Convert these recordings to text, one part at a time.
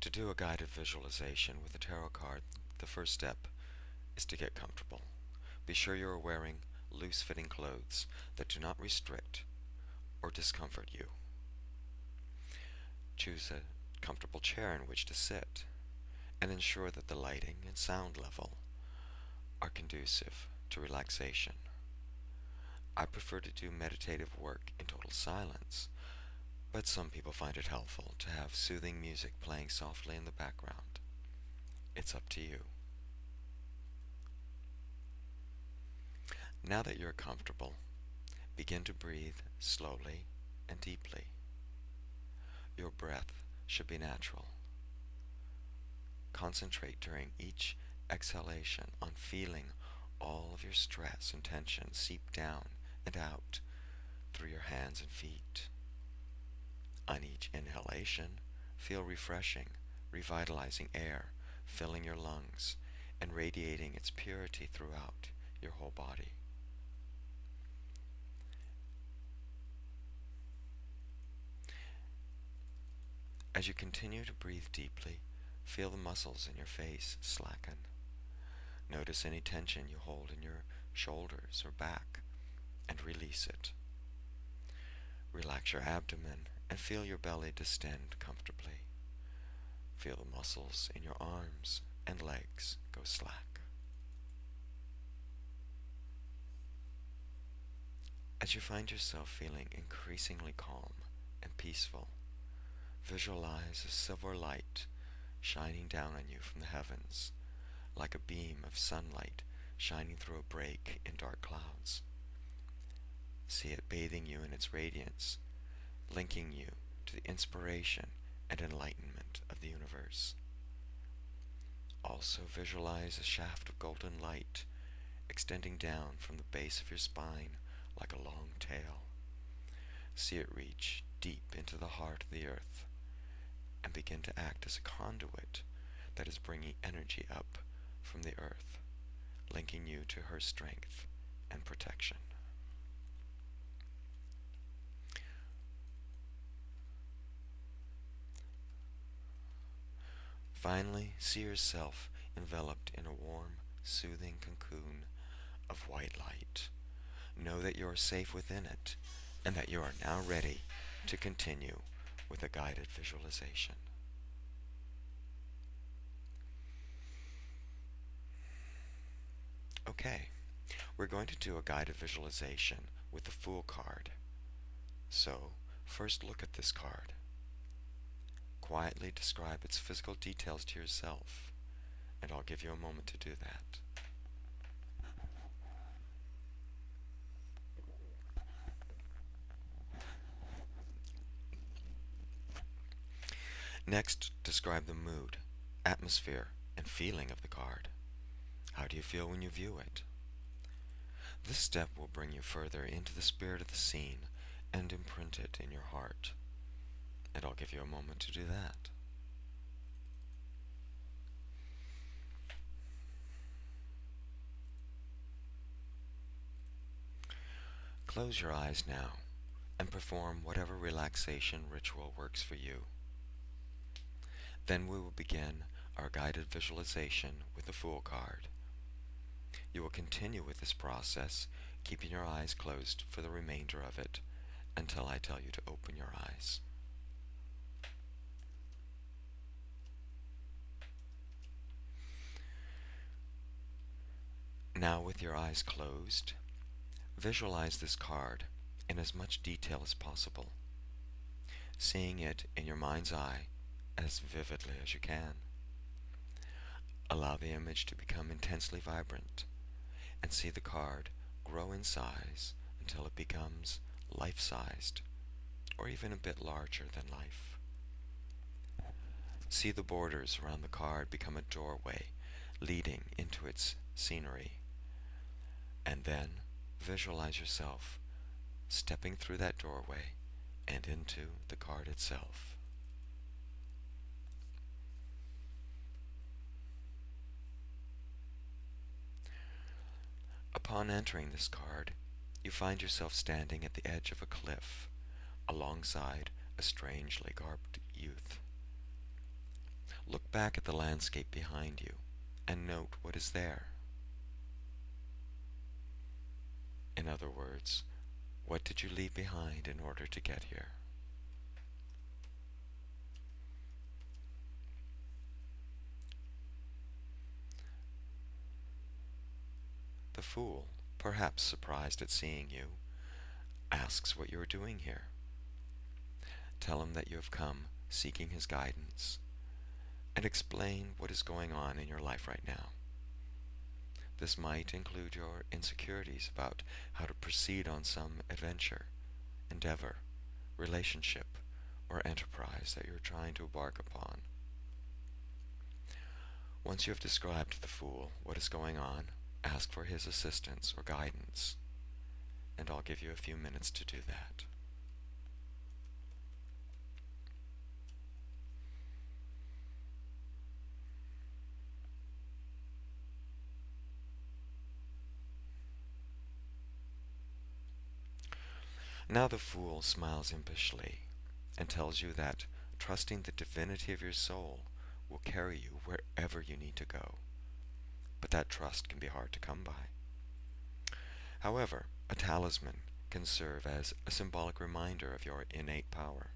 To do a guided visualization with a tarot card, the first step is to get comfortable. Be sure you are wearing loose-fitting clothes that do not restrict or discomfort you. Choose a comfortable chair in which to sit, and ensure that the lighting and sound level are conducive to relaxation. I prefer to do meditative work in total silence, but some people find it helpful to have soothing music playing softly in the background. It's up to you. Now that you're comfortable, begin to breathe slowly and deeply. Your breath should be natural. Concentrate during each exhalation on feeling all of your stress and tension seep down and out through your hands and feet. On each inhalation, feel refreshing, revitalizing air filling your lungs and radiating its purity throughout your whole body. As you continue to breathe deeply, feel the muscles in your face slacken. Notice any tension you hold in your shoulders or back and release it. Relax your abdomen and feel your belly distend comfortably. Feel the muscles in your arms and legs go slack. As you find yourself feeling increasingly calm and peaceful, visualize a silver light shining down on you from the heavens, like a beam of sunlight shining through a break in dark clouds. See it bathing you in its radiance, linking you to the inspiration and enlightenment of the universe. Also visualize a shaft of golden light extending down from the base of your spine like a long tail. See it reach deep into the heart of the earth and begin to act as a conduit that is bringing energy up from the earth, linking you to her strength and protection. Finally, see yourself enveloped in a warm, soothing cocoon of white light. Know that you are safe within it and that you are now ready to continue with a guided visualization. Okay, we're going to do a guided visualization with the Fool card. So, first look at this card. Quietly describe its physical details to yourself, and I'll give you a moment to do that. Next, describe the mood, atmosphere, and feeling of the card. How do you feel when you view it? This step will bring you further into the spirit of the scene and imprint it in your heart. And I'll give you a moment to do that. Close your eyes now and perform whatever relaxation ritual works for you. Then we will begin our guided visualization with the Fool card. You will continue with this process, keeping your eyes closed for the remainder of it until I tell you to open your eyes. Now, with your eyes closed, visualize this card in as much detail as possible, seeing it in your mind's eye as vividly as you can. Allow the image to become intensely vibrant and see the card grow in size until it becomes life-sized or even a bit larger than life. See the borders around the card become a doorway leading into its scenery, and then visualize yourself stepping through that doorway and into the card itself. Upon entering this card, you find yourself standing at the edge of a cliff, alongside a strangely garbed youth. Look back at the landscape behind you and note what is there. In other words, what did you leave behind in order to get here? The fool, perhaps surprised at seeing you, asks what you are doing here. Tell him that you have come seeking his guidance, and explain what is going on in your life right now. This might include your insecurities about how to proceed on some adventure, endeavor, relationship, or enterprise that you're trying to embark upon. Once you have described to the fool what is going on, ask for his assistance or guidance, and I'll give you a few minutes to do that. Now the fool smiles impishly and tells you that trusting the divinity of your soul will carry you wherever you need to go. But that trust can be hard to come by. However, a talisman can serve as a symbolic reminder of your innate power.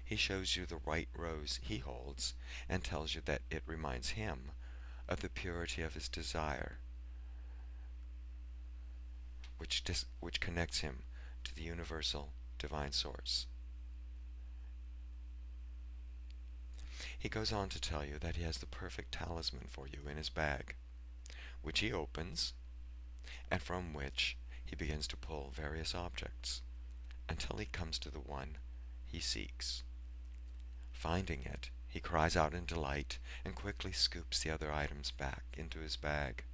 He shows you the white rose he holds and tells you that it reminds him of the purity of his desire, which connects him to the universal divine source. He goes on to tell you that he has the perfect talisman for you in his bag, which he opens, and from which he begins to pull various objects until he comes to the one he seeks. Finding it, he cries out in delight and quickly scoops the other items back into his bag.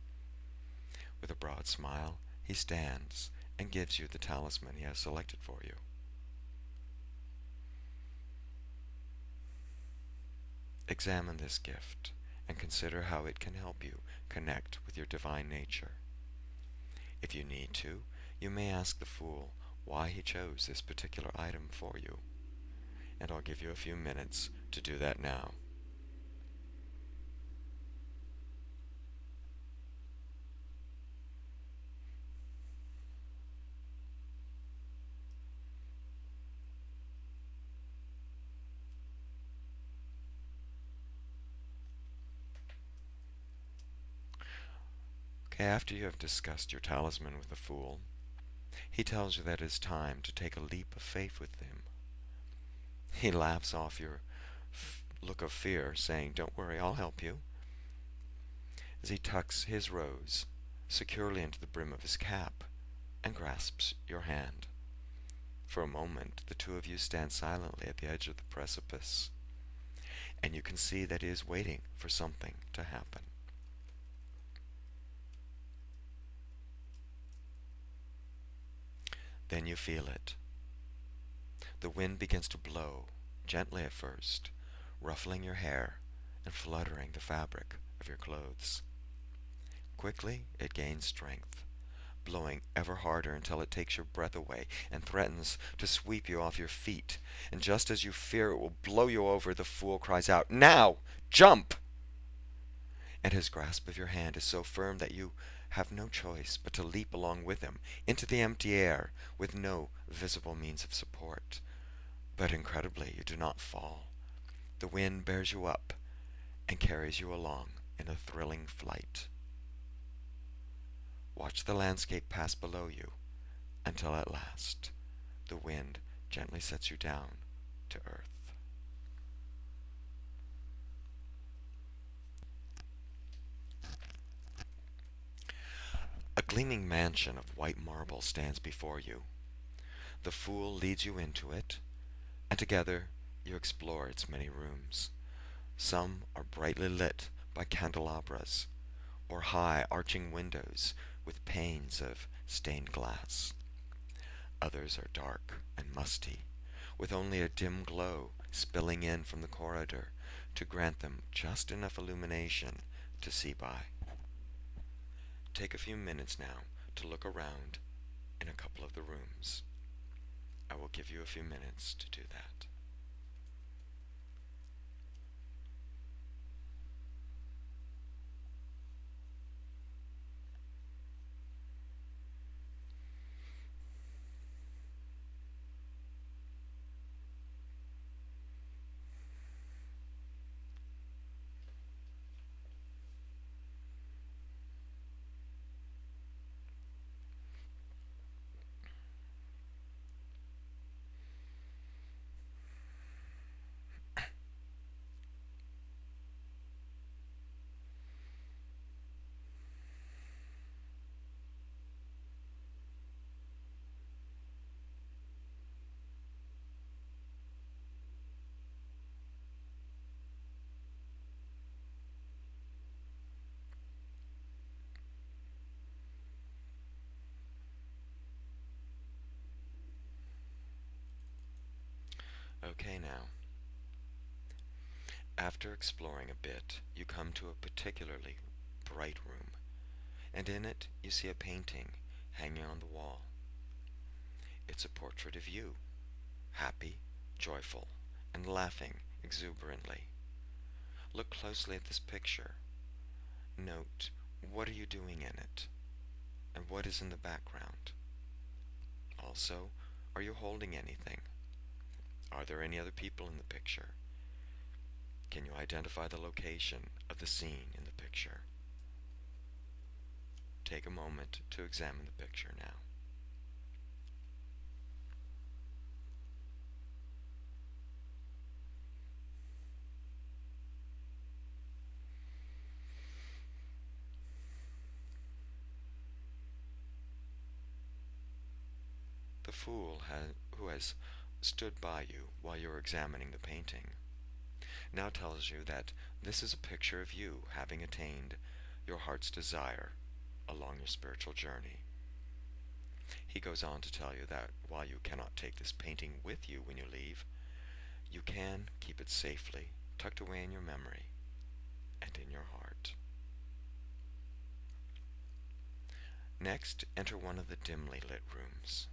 With a broad smile, he stands and gives you the talisman he has selected for you. Examine this gift and consider how it can help you connect with your divine nature. If you need to, you may ask the fool why he chose this particular item for you, and I'll give you a few minutes to do that now. Okay, after you have discussed your talisman with the fool, he tells you that it is time to take a leap of faith with him. He laughs off your look of fear, saying, "Don't worry, I'll help you," as he tucks his rose securely into the brim of his cap and grasps your hand. For a moment, the two of you stand silently at the edge of the precipice, and you can see that he is waiting for something to happen. Then you feel it. The wind begins to blow, gently at first, ruffling your hair and fluttering the fabric of your clothes. Quickly, it gains strength, blowing ever harder until it takes your breath away and threatens to sweep you off your feet. And just as you fear it will blow you over, the fool cries out, "Now! Jump!" And his grasp of your hand is so firm that you have no choice but to leap along with him into the empty air with no visible means of support. But incredibly, you do not fall. The wind bears you up and carries you along in a thrilling flight. Watch the landscape pass below you until at last the wind gently sets you down to earth. A gleaming mansion of white marble stands before you. The fool leads you into it, and together you explore its many rooms. Some are brightly lit by candelabras, or high arching windows with panes of stained glass. Others are dark and musty, with only a dim glow spilling in from the corridor to grant them just enough illumination to see by. Take a few minutes now to look around in a couple of the rooms. I will give you a few minutes to do that. Okay, now, after exploring a bit, you come to a particularly bright room, and in it you see a painting hanging on the wall. It's a portrait of you, happy, joyful, and laughing exuberantly. Look closely at this picture. Note, what are you doing in it, and what is in the background? Also, are you holding anything? Are there any other people in the picture? Can you identify the location of the scene in the picture? Take a moment to examine the picture now. The fool who has stood by you while you are examining the painting now tells you that this is a picture of you having attained your heart's desire along your spiritual journey. He goes on to tell you that while you cannot take this painting with you when you leave, you can keep it safely tucked away in your memory and in your heart. Next, enter one of the dimly lit rooms.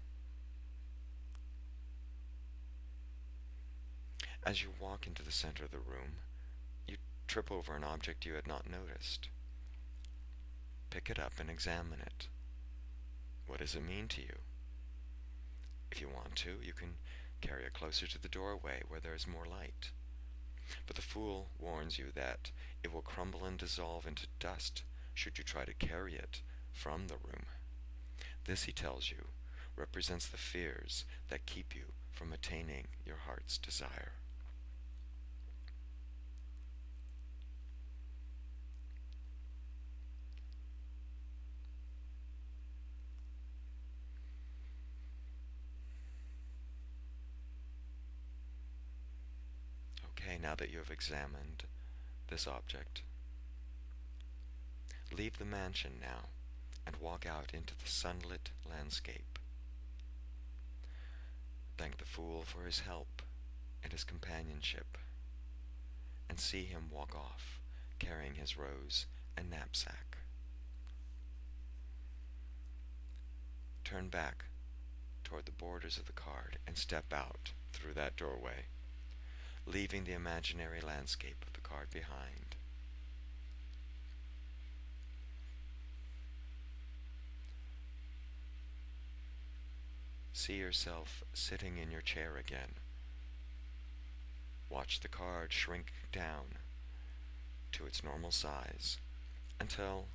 As you walk into the center of the room, you trip over an object you had not noticed. Pick it up and examine it. What does it mean to you? If you want to, you can carry it closer to the doorway where there is more light. But the fool warns you that it will crumble and dissolve into dust should you try to carry it from the room. This, he tells you, represents the fears that keep you from attaining your heart's desire. Okay, now that you have examined this object, leave the mansion now and walk out into the sunlit landscape. Thank the fool for his help and his companionship, and see him walk off, carrying his rose and knapsack. Turn back toward the borders of the card and step out through that doorway, leaving the imaginary landscape of the card behind. See yourself sitting in your chair again. Watch the card shrink down to its normal size until,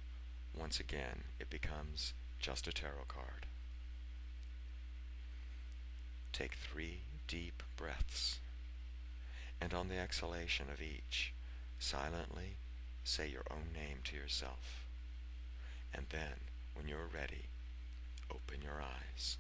once again, it becomes just a tarot card. Take 3 deep breaths, and on the exhalation of each, silently say your own name to yourself. And then, when you're ready, open your eyes.